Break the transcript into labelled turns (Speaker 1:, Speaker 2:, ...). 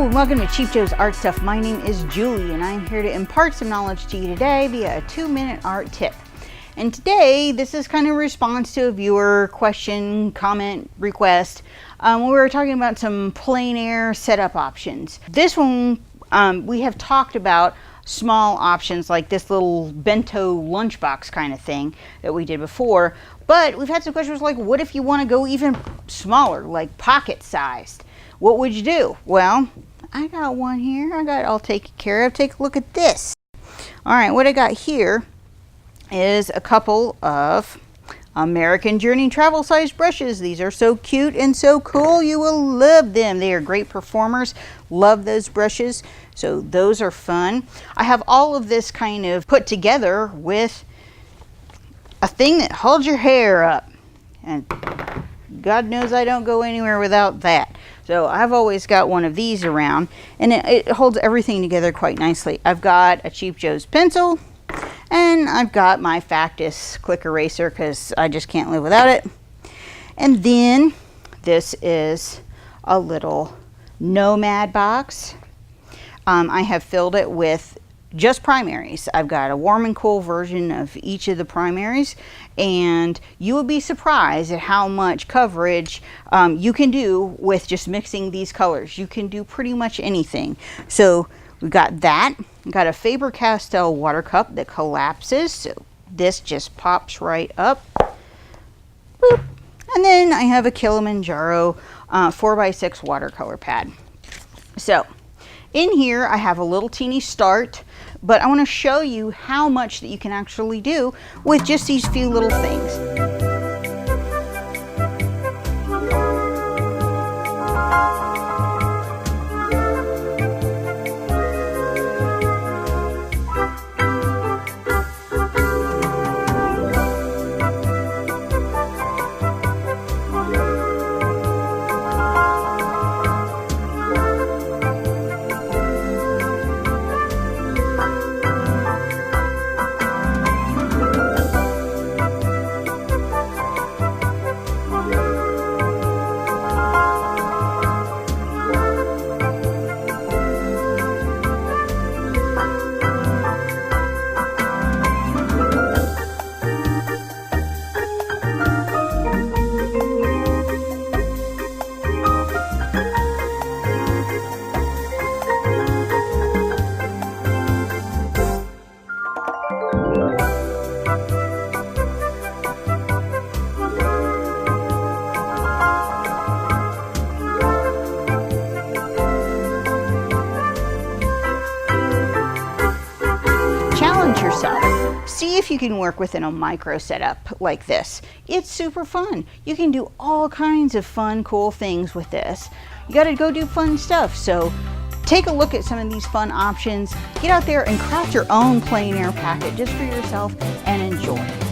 Speaker 1: and welcome to Cheap Joe's Art Stuff. My name is Julie and I'm here to impart some knowledge to you today via a 2-minute art tip. And today, this is kind of a response to a viewer question, comment, request. We were talking about some plein air setup options. This one, we have talked about small options like this little bento lunchbox kind of thing that we did before. But we've had some questions like, what if you want to go even smaller, like pocket sized? What would you do? Well, I got one here. I got it all taken care of. Take a look at this. All right, what I got here is a couple of American Journey travel size brushes. These are so cute and so cool. You will love them. They are great performers. Love those brushes. So those are fun. I have all of this kind of put together with a thing that holds your hair up. And God knows I don't go anywhere without that. So I've always got one of these around, and it holds everything together quite nicely. I've got a Cheap Joe's pencil, and I've got my Factis Clic eraser because I just can't live without it. And then this is a little Nomad box. I have filled it with just primaries. I've got a warm and cool version of each of the primaries, and you will be surprised at how much coverage you can do with just mixing these colors. You can do pretty much anything. So we've got that. We've got a Faber-Castell water cup that collapses, so this just pops right up. Boop. And then I have a Kilimanjaro 4x6 watercolor pad. So in here I have a little teeny start, but I want to show you how much that you can actually do with just these few little things. Challenge yourself. See if you can work within a micro setup like this. It's super fun. You can do all kinds of fun, cool things with this. You got to go do fun stuff. So take a look at some of these fun options. Get out there and craft your own plein air packet just for yourself and enjoy.